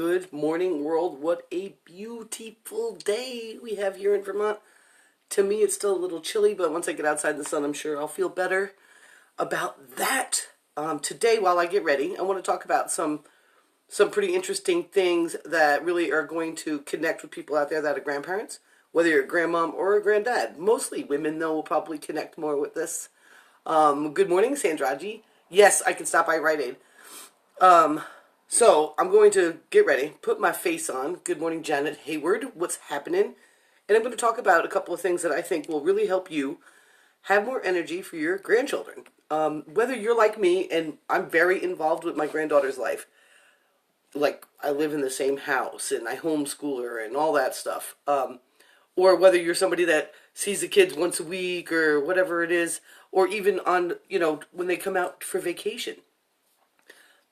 Good morning, world. What a beautiful day we have here in Vermont. To me, it's still a little chilly, but once I get outside in the sun, I'm sure I'll feel better about that. Today, while I get ready, I want to talk about some pretty interesting things that really are going to connect with people out there that are grandparents, whether you're a grandmom or a granddad. Mostly women, though, will probably connect more with this. Good morning, Sandraji. Yes, I can stop by Rite Aid. So I'm going to get ready, put my face on. Good morning, Janet Hayward. What's happening? And I'm going to talk about a couple of things that I think will really help you have more energy for your grandchildren. Whether you're like me, and I'm very involved with my granddaughter's life. Like, I live in the same house, and I homeschool her, and all that stuff. Or whether you're somebody that sees the kids once a week, or whatever it is, or even on, when they come out for vacation.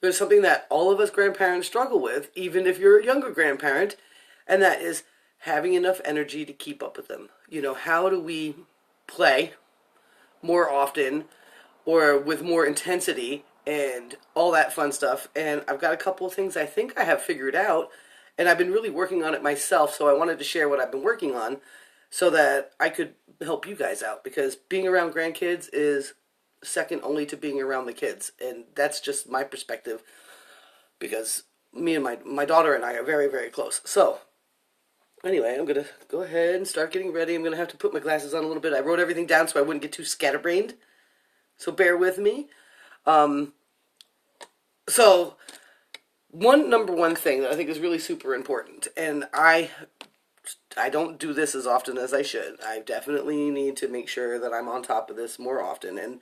There's something that all of us grandparents struggle with, even if you're a younger grandparent, and that is having enough energy to keep up with them. How do we play more often or with more intensity and all that fun stuff? And I've got a couple of things I think I have figured out, and I've been really working on it myself, so I wanted to share what I've been working on so that I could help you guys out, because being around grandkids is second only to being around the kids, and that's just my perspective, because me and my daughter and I are very, very close. So anyway, I'm gonna go ahead and start getting ready. I'm gonna have to put my glasses on a little bit. I wrote everything down so I wouldn't get too scatterbrained, so bear with me. So number one thing that I think is really super important, and I don't do this as often as I should. I definitely need to make sure that I'm on top of this more often. And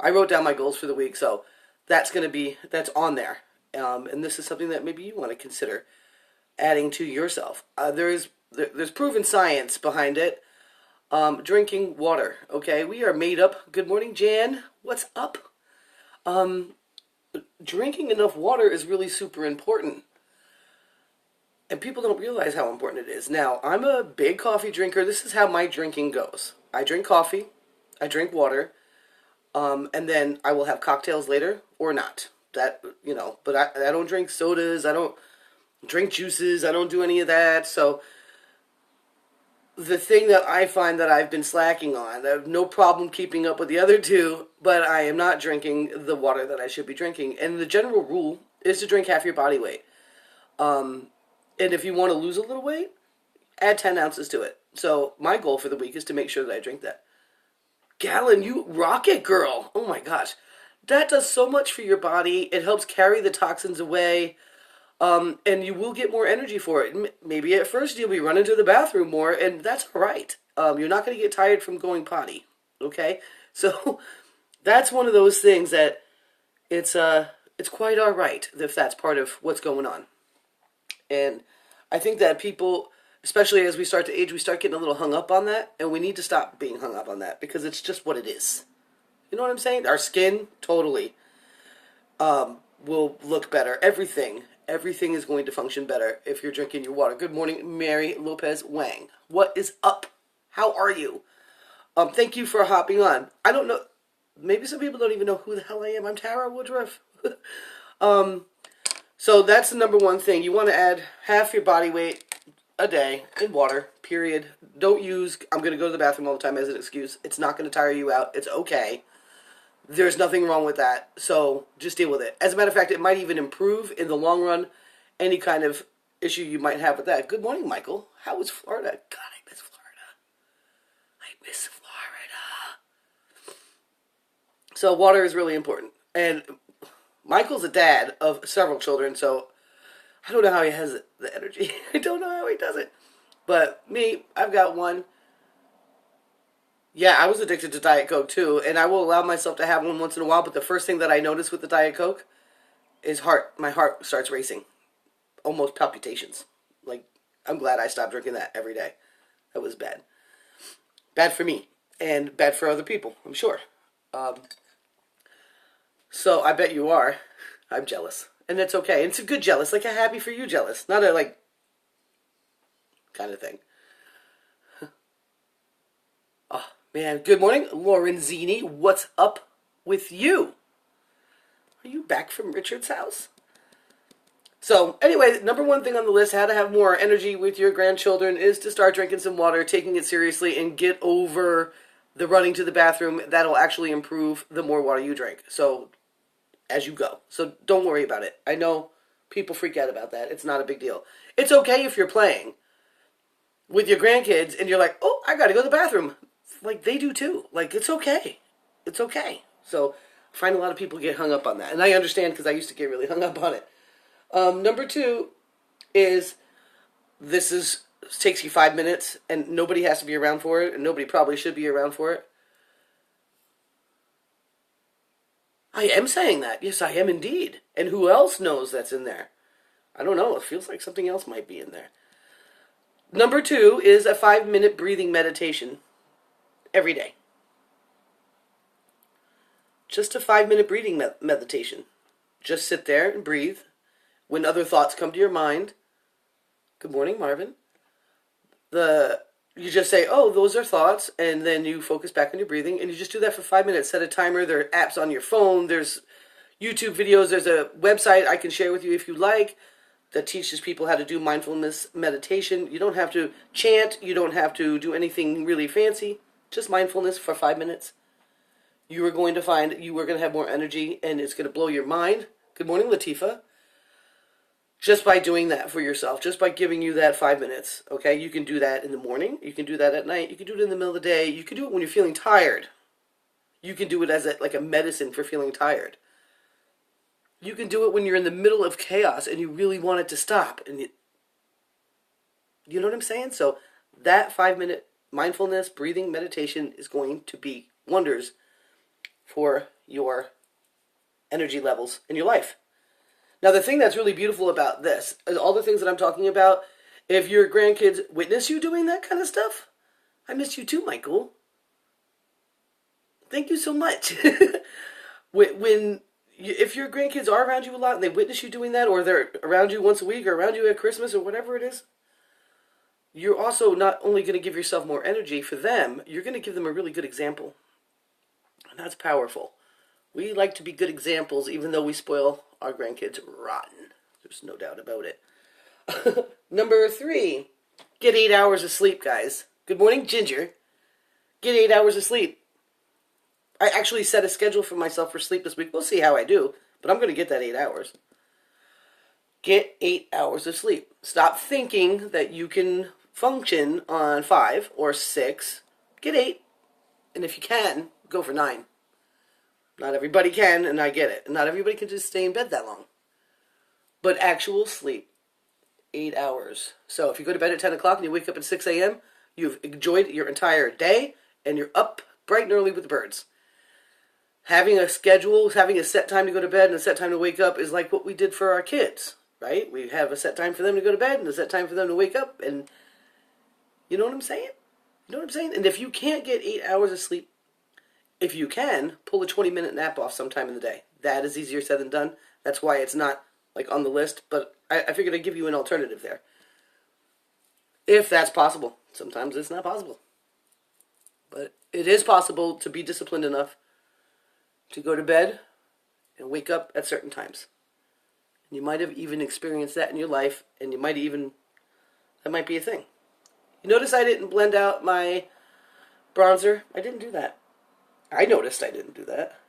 I wrote down my goals for the week, so that's on there. And this is something that maybe you want to consider adding to yourself. There's proven science behind it. Drinking water, okay? We are made up. Good morning, Jan. What's up? Drinking enough water is really super important. And people don't realize how important it is. Now, I'm a big coffee drinker. This is how my drinking goes. I drink coffee, I drink water, and then I will have cocktails later or not. But I don't drink sodas, I don't drink juices, I don't do any of that. So the thing that I find that I've been slacking on, I have no problem keeping up with the other two, but I am not drinking the water that I should be drinking. And the general rule is to drink half your body weight. And if you want to lose a little weight, add 10 ounces to it. So my goal for the week is to make sure that I drink that. Gallon, you rock it, girl. Oh my gosh. That does so much for your body. It helps carry the toxins away. And you will get more energy for it. Maybe at first you'll be running to the bathroom more, and that's all right. You're not going to get tired from going potty. Okay? So that's one of those things that it's quite all right if that's part of what's going on. And I think that people, especially as we start to age, we start getting a little hung up on that, and we need to stop being hung up on that, because it's just what it is. You know what I'm saying? Our skin, totally, will look better. Everything is going to function better if you're drinking your water. Good morning, Mary Lopez Wang. What is up? How are you? Thank you for hopping on. I don't know, maybe some people don't even know who the hell I am. I'm Tara Woodruff. So that's the number one thing. You want to add half your body weight a day in water, period. Don't use, I'm going to go to the bathroom all the time as an excuse. It's not going to tire you out. It's okay. There's nothing wrong with that. So just deal with it. As a matter of fact, it might even improve in the long run any kind of issue you might have with that. Good morning, Michael. How was Florida? God, I miss Florida. I miss Florida. So water is really important. And Michael's a dad of several children, so I don't know how he has the energy. I don't know how he does it. But me, I've got one. Yeah, I was addicted to Diet Coke too, and I will allow myself to have one once in a while, but the first thing that I notice with the Diet Coke is my heart starts racing. Almost palpitations. Like, I'm glad I stopped drinking that every day. That was bad. Bad for me, and bad for other people, I'm sure. So I bet you are. I'm jealous. And that's okay. And it's a good jealous, like a happy for you jealous. Not a, like, kind of thing. Oh, man. Good morning, Lorenzini. What's up with you? Are you back from Richard's house? So, anyway, number one thing on the list, how to have more energy with your grandchildren, is to start drinking some water, taking it seriously, and get over the running to the bathroom. That'll actually improve the more water you drink. So, as you go. So, don't worry about it. I know people freak out about that. It's not a big deal. It's okay if you're playing with your grandkids and you're like, oh, I gotta go to the bathroom. Like, they do too. Like, it's okay. It's okay. So, I find a lot of people get hung up on that. And I understand because I used to get really hung up on it. Number two is takes you 5 minutes and nobody has to be around for it and nobody probably should be around for it. I am saying that. Yes, I am indeed. And who else knows that's in there? I don't know. It feels like something else might be in there. Number two is a 5-minute breathing meditation every day. Just a 5-minute breathing meditation. Just sit there and breathe. When other thoughts come to your mind, good morning, Marvin. You just say, oh, those are thoughts, and then you focus back on your breathing, and you just do that for 5 minutes. Set a timer. There are apps on your phone. There's YouTube videos. There's a website I can share with you if you like that teaches people how to do mindfulness meditation. You don't have to chant. You don't have to do anything really fancy. Just mindfulness for 5 minutes. You are going to find you are going to have more energy, and it's going to blow your mind. Good morning, Latifa. Just by doing that for yourself, just by giving you that 5 minutes, okay? You can do that in the morning. You can do that at night. You can do it in the middle of the day. You can do it when you're feeling tired. You can do it as like a medicine for feeling tired. You can do it when you're in the middle of chaos and you really want it to stop. And you know what I'm saying? So that 5-minute mindfulness, breathing, meditation is going to be wonders for your energy levels in your life. Now, the thing that's really beautiful about this is all the things that I'm talking about. If your grandkids witness you doing that kind of stuff, I miss you too, Michael. Thank you so much. If your grandkids are around you a lot and they witness you doing that, or they're around you once a week, or around you at Christmas, or whatever it is, you're also not only going to give yourself more energy for them, you're going to give them a really good example. And that's powerful. We like to be good examples, even though we spoil our grandkids rotten. There's no doubt about it. Number 3, get 8 hours of sleep, guys. Good morning, Ginger. Get 8 hours of sleep. I actually set a schedule for myself for sleep this week. We'll see how I do, but I'm going to get that 8 hours. Get 8 hours of sleep. Stop thinking that you can function on 5 or 6. Get 8. And if you can, go for 9. Not everybody can, and I get it. Not everybody can just stay in bed that long. But actual sleep, 8 hours. So if you go to bed at 10 o'clock and you wake up at 6 a.m., you've enjoyed your entire day, and you're up bright and early with the birds. Having a schedule, having a set time to go to bed and a set time to wake up is like what we did for our kids, right? We have a set time for them to go to bed and a set time for them to wake up, and you know what I'm saying? You know what I'm saying? And if you can't get 8 hours of sleep, if you can, pull a 20-minute nap off sometime in the day. That is easier said than done. That's why it's not like on the list, but I figured I'd give you an alternative there. If that's possible. Sometimes it's not possible. But it is possible to be disciplined enough to go to bed and wake up at certain times. And you might have even experienced that in your life, and that might be a thing. You notice I didn't blend out my bronzer? I didn't do that. I noticed I didn't do that.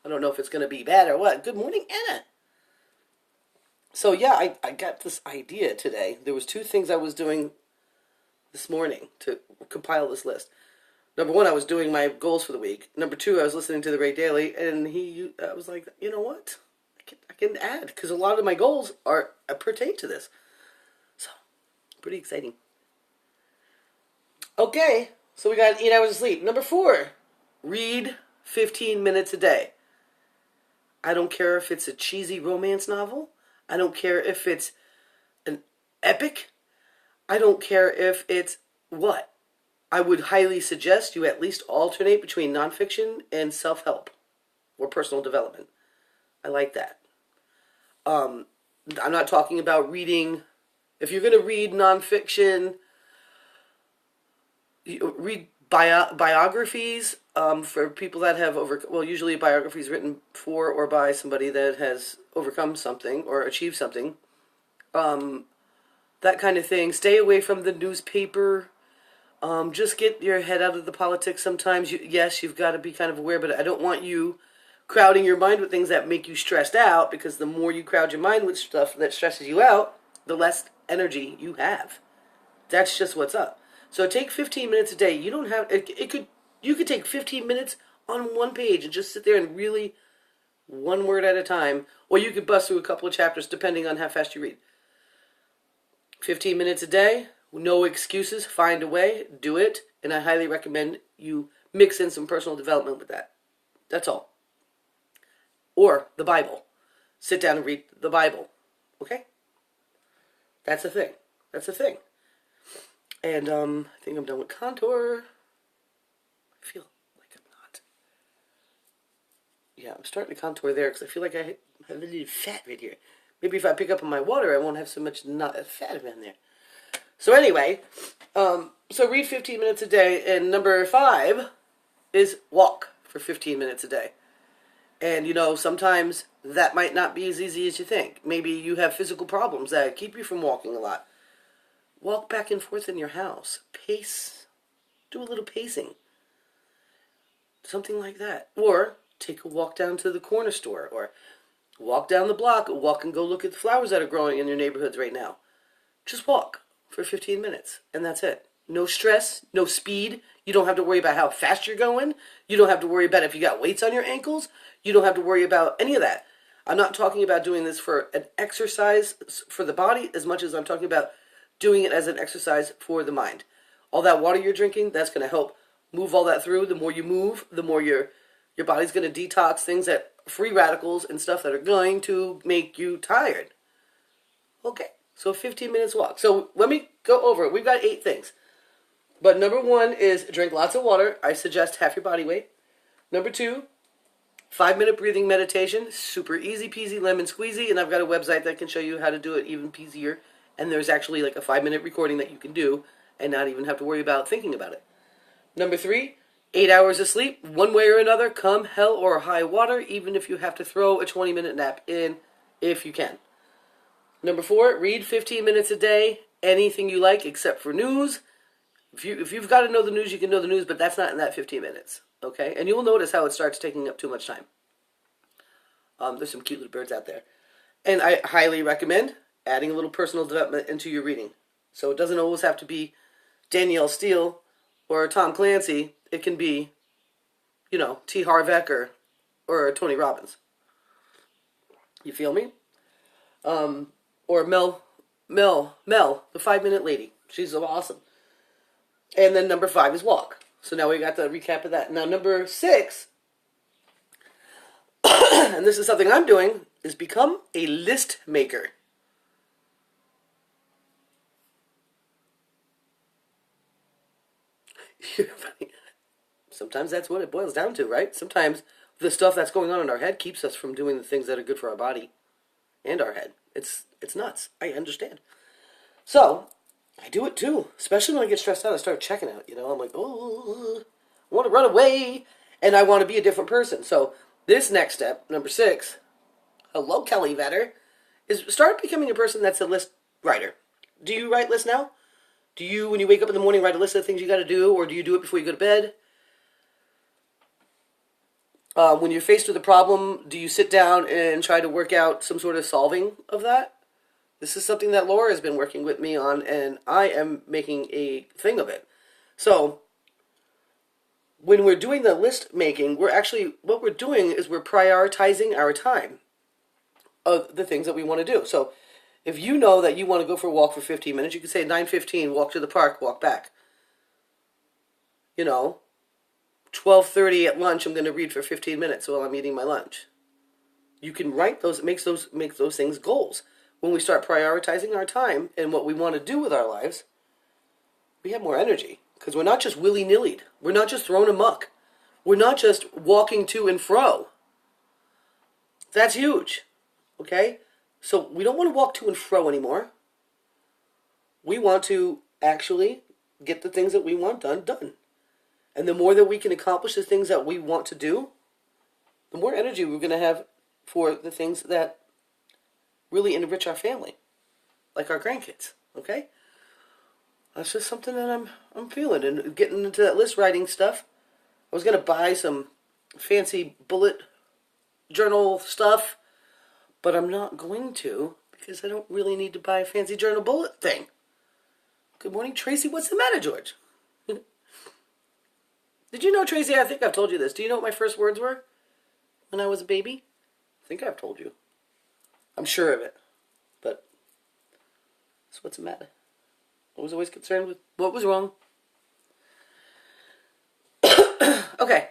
I don't know if it's going to be bad or what. Good morning, Anna. So yeah, I got this idea today. There was 2 things I was doing this morning to compile this list. Number 1, I was doing my goals for the week. Number 2, I was listening to the Ray Daily, and I was like, you know what? I can add, because a lot of my goals pertain to this. So, pretty exciting. Okay, so we got 8 hours of sleep. Number 4. Read 15 minutes a day. I don't care if it's a cheesy romance novel. I don't care if it's an epic. I don't care if it's what. I would highly suggest you at least alternate between nonfiction and self-help or personal development. I like that. I'm not talking about reading. If you're going to read nonfiction, read biographies for people that have usually biographies written for or by somebody that has overcome something or achieved something. That kind of thing. Stay away from the newspaper. Just get your head out of the politics sometimes. Yes, you've got to be kind of aware, but I don't want you crowding your mind with things that make you stressed out, because the more you crowd your mind with stuff that stresses you out, the less energy you have. That's just what's up. So take 15 minutes a day. You don't have you could take 15 minutes on one page and just sit there and really one word at a time, or you could bust through a couple of chapters depending on how fast you read. 15 minutes a day, no excuses, find a way, do it, and I highly recommend you mix in some personal development with that. That's all. Or the Bible. Sit down and read the Bible. Okay? That's a thing. That's a thing. And I think I'm done with contour. I feel like I'm not. Yeah, I'm starting to contour there because I feel like I have a little fat right here. Maybe if I pick up on my water, I won't have so much fat around there. So anyway, so read 15 minutes a day. And number 5 is walk for 15 minutes a day. And, sometimes that might not be as easy as you think. Maybe you have physical problems that keep you from walking a lot. Walk back and forth in your house. Pace. Do a little pacing. Something like that. Or take a walk down to the corner store. Or walk down the block. Walk and go look at the flowers that are growing in your neighborhoods right now. Just walk for 15 minutes. And that's it. No stress. No speed. You don't have to worry about how fast you're going. You don't have to worry about if you got weights on your ankles. You don't have to worry about any of that. I'm not talking about doing this for an exercise for the body as much as I'm talking about doing it as an exercise for the mind. All that water you're drinking, that's going to help move all that through. The more you move, the more your body's going to detox things that free radicals and stuff that are going to make you tired. Okay, so 15 minutes walk. So let me go over it. We've got 8 things. But number 1 is drink lots of water. I suggest half your body weight. Number 2, 5-minute breathing meditation. Super easy peasy lemon squeezy. And I've got a website that can show you how to do it even peasier. And there's actually like a 5-minute recording that you can do and not even have to worry about thinking about it. Number 3, 8 hours of sleep. One way or another, come hell or high water, even if you have to throw a 20-minute nap in, if you can. Number 4, read 15 minutes a day. Anything you like except for news. If you've got to know the news, you can know the news, but that's not in that 15 minutes, okay? And you'll notice how it starts taking up too much time. There's some cute little birds out there. And I highly recommend adding a little personal development into your reading. So it doesn't always have to be Danielle Steele or Tom Clancy. It can be, T. Harv Eker or Tony Robbins. You feel me? Or Mel, the 5-minute lady. She's so awesome. And then number 5 is walk. So now we got the recap of that. Now number 6, and this is something I'm doing, is become a list maker. Sometimes that's what it boils down to, right? Sometimes the stuff that's going on in our head keeps us from doing the things that are good for our body and our head. It's nuts. I understand. So I do it too, especially when I get stressed out. I start checking out. I'm like, oh, I want to run away, and I want to be a different person. So this next step, number 6, hello Kelly Vetter, is start becoming a person that's a list writer. Do you write lists now? Do you, when you wake up in the morning, write a list of things you got to do, or do you do it before you go to bed? When you're faced with a problem, do you sit down and try to work out some sort of solving of that? This is something that Laura has been working with me on, and I am making a thing of it. So, when we're doing the list making, what we're doing is we're prioritizing our time of the things that we want to do. So, if you know that you want to go for a walk for 15 minutes, you can say 9:15, walk to the park, walk back. 12:30 at lunch, I'm going to read for 15 minutes while I'm eating my lunch. You can write those, make those things goals. When we start prioritizing our time and what we want to do with our lives, we have more energy. Because we're not just willy-nillied. We're not just thrown amok. We're not just walking to and fro. That's huge. Okay? So we don't want to walk to and fro anymore. We want to actually get the things that we want done. And the more that we can accomplish the things that we want to do, the more energy we're going to have for the things that really enrich our family, like our grandkids. Okay, that's just something that I'm feeling, and getting into that list writing stuff. I was going to buy some fancy bullet journal stuff, but I'm not going to because I don't really need to buy a fancy journal bullet thing. Good morning, Tracy. What's the matter, George? Did you know, Tracy, I think I've told you this. Do you know what my first words were when I was a baby? I think I've told you. I'm sure of it. But that's what's the matter. I was always concerned with what was wrong. Okay.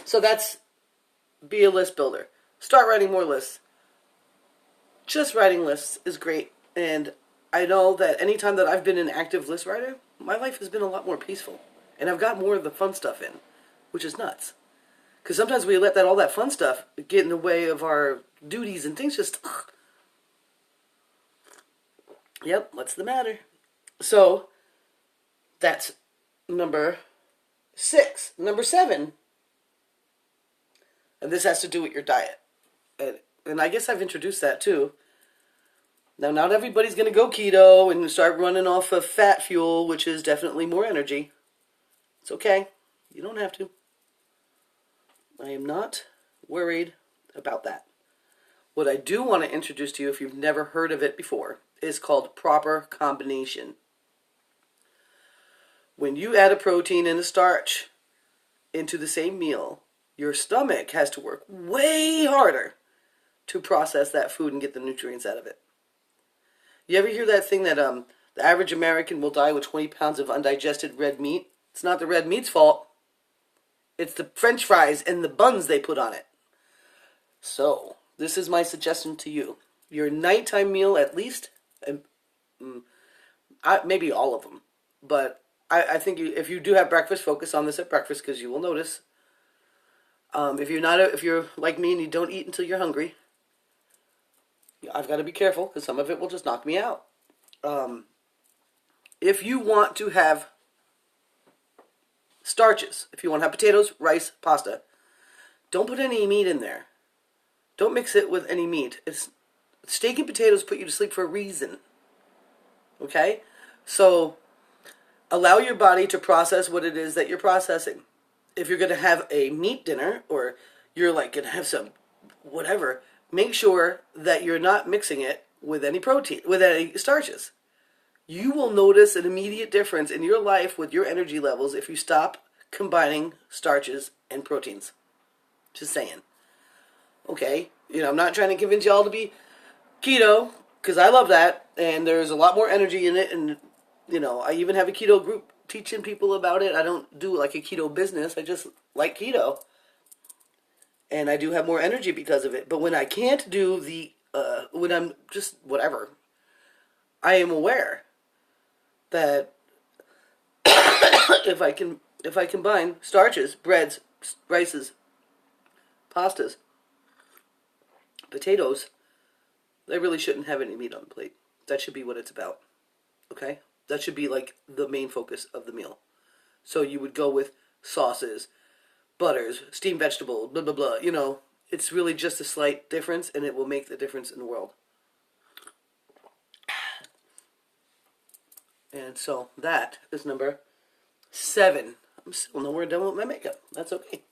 So that's be a list builder. Start writing more lists. Just writing lists is great. And I know that anytime that I've been an active list writer, my life has been a lot more peaceful. And I've got more of the fun stuff in, which is nuts. Because sometimes we let all that fun stuff get in the way of our duties and things just... Ugh. Yep, what's the matter? So, that's number 6. Number 7, and this has to do with your diet. And I guess I've introduced that too. Now, not everybody's going to go keto and start running off of fat fuel, which is definitely more energy. It's okay. You don't have to. I am not worried about that. What I do want to introduce to you, if you've never heard of it before, is called proper combination. When you add a protein and a starch into the same meal, your stomach has to work way harder to process that food and get the nutrients out of it. You ever hear that thing that the average American will die with 20 pounds of undigested red meat? It's not the red meat's fault. It's the French fries and the buns they put on it. So, this is my suggestion to you. Your nighttime meal, at least, maybe all of them, but I think if you do have breakfast, focus on this at breakfast because you will notice. If you're like me and you don't eat until you're hungry, I've got to be careful because some of it will just knock me out. If you want to have starches, if you want to have potatoes, rice, pasta, don't put any meat in there. Don't mix it with any meat. Steak and potatoes put you to sleep for a reason. Okay? So, allow your body to process what it is that you're processing. If you're going to have a meat dinner, or you're like going to have some whatever, make sure that you're not mixing it with any protein, with any starches. You will notice an immediate difference in your life with your energy levels if you stop combining starches and proteins. Just saying. Okay, I'm not trying to convince y'all to be keto, because I love that, and there's a lot more energy in it, and, I even have a keto group teaching people about it. I don't do like a keto business, I just like keto, and I do have more energy because of it. But when I can't do when I'm just whatever, I am aware that if I combine starches, breads, rices, pastas, potatoes, they really shouldn't have any meat on the plate. That should be what it's about. Okay? That should be like the main focus of the meal. So you would go with sauces, butters, steamed vegetables, blah, blah, blah. It's really just a slight difference, and it will make the difference in the world. And so that is number 7. I'm still nowhere done with my makeup. That's okay.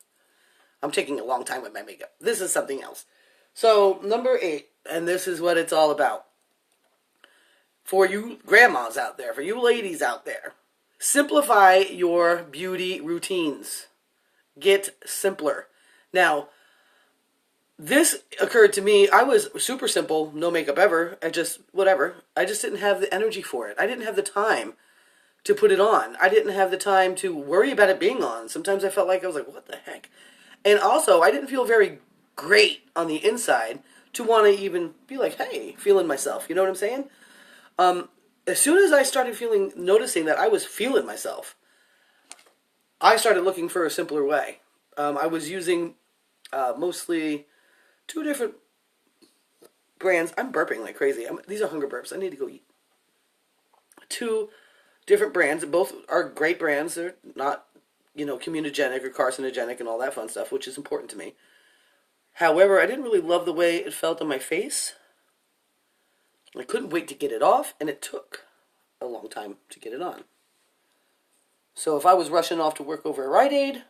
I'm taking a long time with my makeup. This is something else. So, number 8, and this is what it's all about. For you grandmas out there, for you ladies out there, simplify your beauty routines. Get simpler. Now, this occurred to me. I was super simple, no makeup ever. I just didn't have the energy for it. I didn't have the time to put it on. I didn't have the time to worry about it being on. Sometimes I felt like I was like, what the heck? And also, I didn't feel very great on the inside to want to even be like, hey, feeling myself. You know what I'm saying? As soon as I started noticing that I was feeling myself, I started looking for a simpler way. I was using mostly 2 different brands. I'm burping like crazy. These are hunger burps. I need to go eat. 2 different brands. Both are great brands. They're not communogenic or carcinogenic and all that fun stuff, which is important to me. However, I didn't really love the way it felt on my face. I couldn't wait to get it off, and it took a long time to get it on. So if I was rushing off to work over at Rite Aid,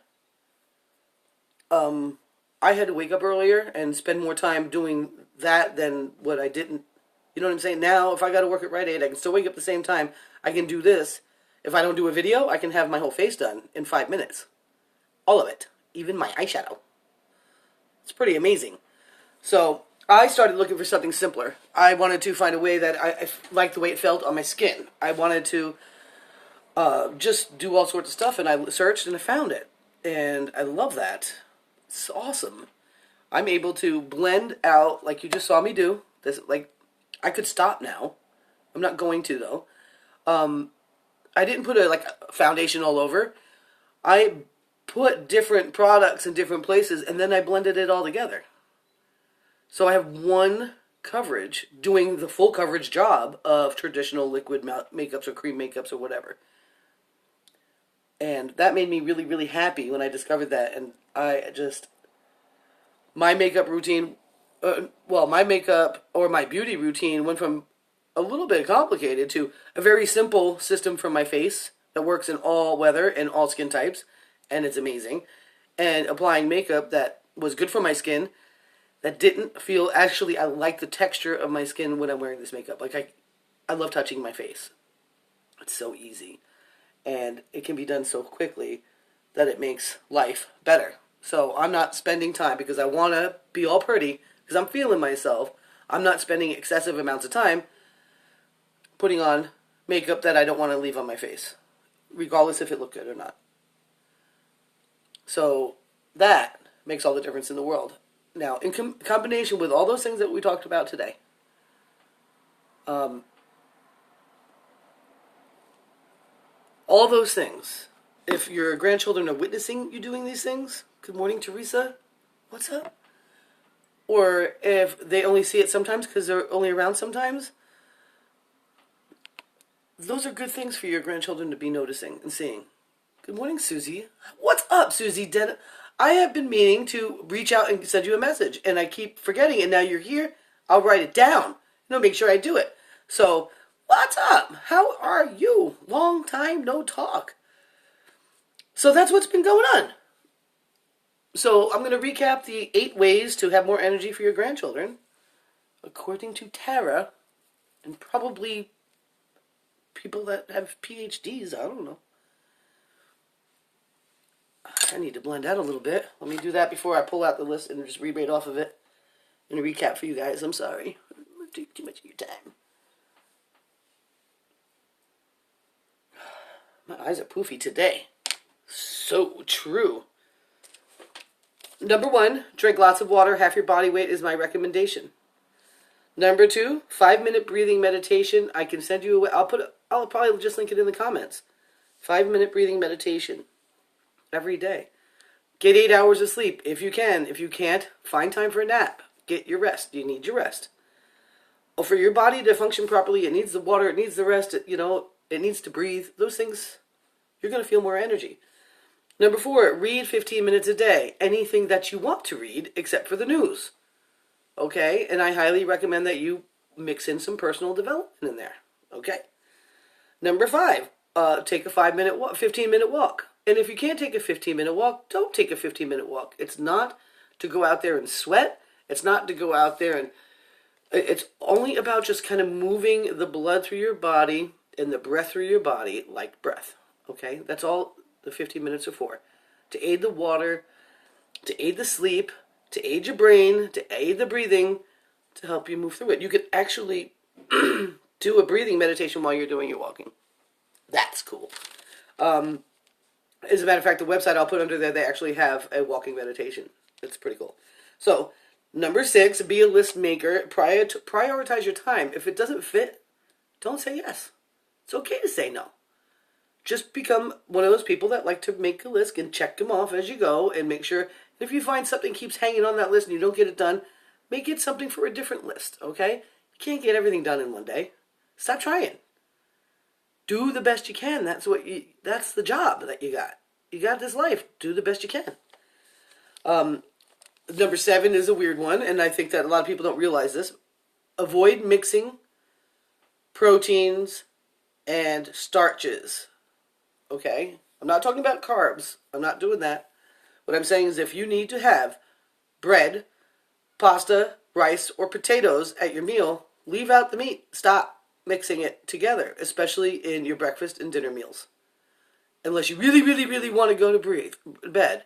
I had to wake up earlier and spend more time doing that than what I didn't. You know what I'm saying? Now, if I got to work at Rite Aid, I can still wake up at the same time. I can do this. If I don't do a video, I can have my whole face done in 5 minutes. All of it. Even my eyeshadow. It's pretty amazing. So, I started looking for something simpler. I wanted to find a way that I liked the way it felt on my skin. I wanted to just do all sorts of stuff, and I searched and I found it. And I love that. It's awesome. I'm able to blend out, like you just saw me do. This, like, I could stop now. I'm not going to, though. I didn't put a foundation all over. I put different products in different places, and then I blended it all together. So I have one coverage doing the full coverage job of traditional liquid makeups or cream makeups or whatever. And that made me really, really happy when I discovered that. And my makeup routine, my makeup or my beauty routine went from a little bit complicated to a very simple system for my face that works in all weather and all skin types, and it's amazing. And applying makeup that was good for my skin, that didn't feel, actually I like the texture of my skin when I'm wearing this makeup. Like I love touching my face. It's so easy. And it can be done so quickly that it makes life better. So I'm not spending time because I want to be all pretty, because I'm feeling myself. I'm not spending excessive amounts of time putting on makeup that I don't want to leave on my face, regardless if it looked good or not. So that makes all the difference in the world. Now, in combination with all those things that we talked about today, all those things, if your grandchildren are witnessing you doing these things, good morning, Teresa, what's up? Or if they only see it sometimes because they're only around sometimes, those are good things for your grandchildren to be noticing and seeing. Good morning, Susie. What's up, Susie? I have been meaning to reach out and send you a message, and I keep forgetting, and now you're here. I'll write it down. Make sure I do it. So, what's up? How are you? Long time no talk. So that's what's been going on. So I'm going to recap the 8 ways to have more energy for your grandchildren, according to Tara, and probably people that have PhDs. I don't know. I need to blend out a little bit. Let me do that before I pull out the list and just read right off of it and recap for you guys. I'm sorry. I'm taking too much of your time. My eyes are poofy today. So true. Number 1, drink lots of water. Half your body weight is my recommendation. Number 2, 5-minute breathing meditation. I can send you. I'll probably just link it in the comments. 5-minute breathing meditation every day. Get 8 hours of sleep if you can. If you can't, find time for a nap. Get your rest. You need your rest. For your body to function properly, it needs the water. It needs the rest. It needs to breathe. Those things, you're going to feel more energy. Number 4, read 15 minutes a day. Anything that you want to read except for the news. Okay? And I highly recommend that you mix in some personal development in there. Okay? Number 5, take a 15-minute walk. And if you can't take a 15-minute walk, don't take a 15-minute walk. It's not to go out there and sweat. It's not to go out there and... It's only about just kind of moving the blood through your body and the breath through your body like breath. Okay? That's all the 15 minutes are for. To aid the water, to aid the sleep, to aid your brain, to aid the breathing, to help you move through it. You could actually do a breathing meditation while you're doing your walking. That's cool. As a matter of fact, the website I'll put under there, they actually have a walking meditation. It's pretty cool. So, number 6, be a list maker. Prioritize your time. If it doesn't fit, don't say yes. It's okay to say no. Just become one of those people that like to make a list and check them off as you go and make sure if you find something keeps hanging on that list and you don't get it done, make it something for a different list, okay? You can't get everything done in one day. Stop trying. Do the best you can. That's the job that you got. You got this life. Do the best you can. Number 7 is a weird one, and I think that a lot of people don't realize this. Avoid mixing proteins and starches. Okay? I'm not talking about carbs. I'm not doing that. What I'm saying is if you need to have bread, pasta, rice, or potatoes at your meal, leave out the meat. Stop mixing it together, especially in your breakfast and dinner meals. Unless you really, really, really want to go to bed,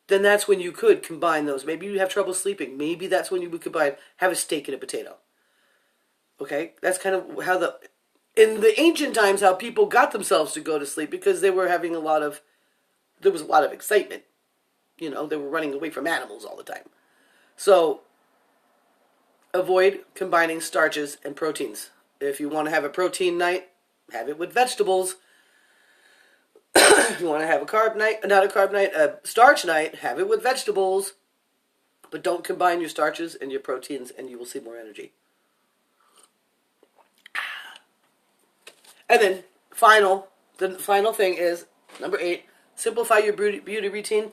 then that's when you could combine those. Maybe you have trouble sleeping. Maybe that's when you would combine, have a steak and a potato. Okay? That's kind of how in the ancient times, how people got themselves to go to sleep, because they were having there was a lot of excitement. You know, they were running away from animals all the time. So, avoid combining starches and proteins. If you want to have a protein night, have it with vegetables. If you want to have a starch night, have it with vegetables. But don't combine your starches and your proteins, and you will see more energy. And then, the final thing is, number 8, simplify your beauty routine.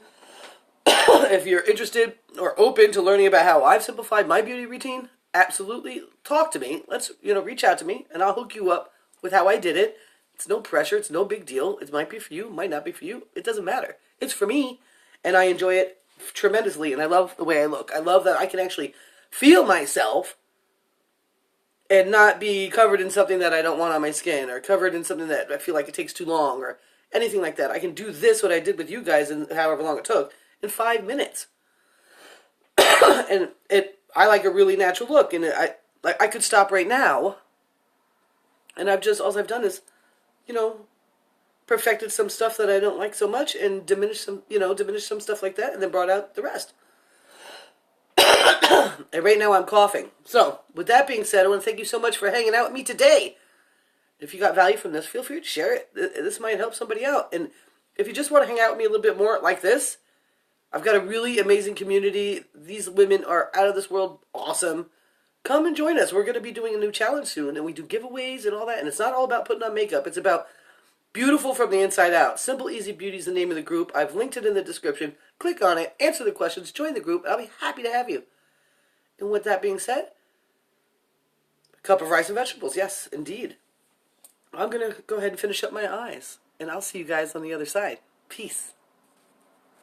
If you're interested or open to learning about how I've simplified my beauty routine, absolutely talk to me. Let's, reach out to me, and I'll hook you up with how I did it. It's no pressure. It's no big deal. It might be for you. It might not be for you. It doesn't matter. It's for me, and I enjoy it tremendously, and I love the way I look. I love that I can actually feel myself and not be covered in something that I don't want on my skin, or covered in something that I feel like it takes too long, or anything like that. I can do this, what I did with you guys, in however long it took, in 5 minutes. And I like a really natural look, and I could stop right now, and all I've done is, perfected some stuff that I don't like so much, and diminished some stuff like that, and then brought out the rest. And right now I'm coughing. So, with that being said, I want to thank you so much for hanging out with me today. If you got value from this, feel free to share it. This might help somebody out. And if you just want to hang out with me a little bit more like this, I've got a really amazing community. These women are out of this world awesome. Come and join us. We're going to be doing a new challenge soon, and we do giveaways and all that. And it's not all about putting on makeup. It's about beautiful from the inside out. Simple Easy Beauty is the name of the group. I've linked it in the description. Click on it, answer the questions, join the group. I'll be happy to have you. And with that being said, a cup of rice and vegetables. Yes, indeed. I'm going to go ahead and finish up my eyes. And I'll see you guys on the other side. Peace.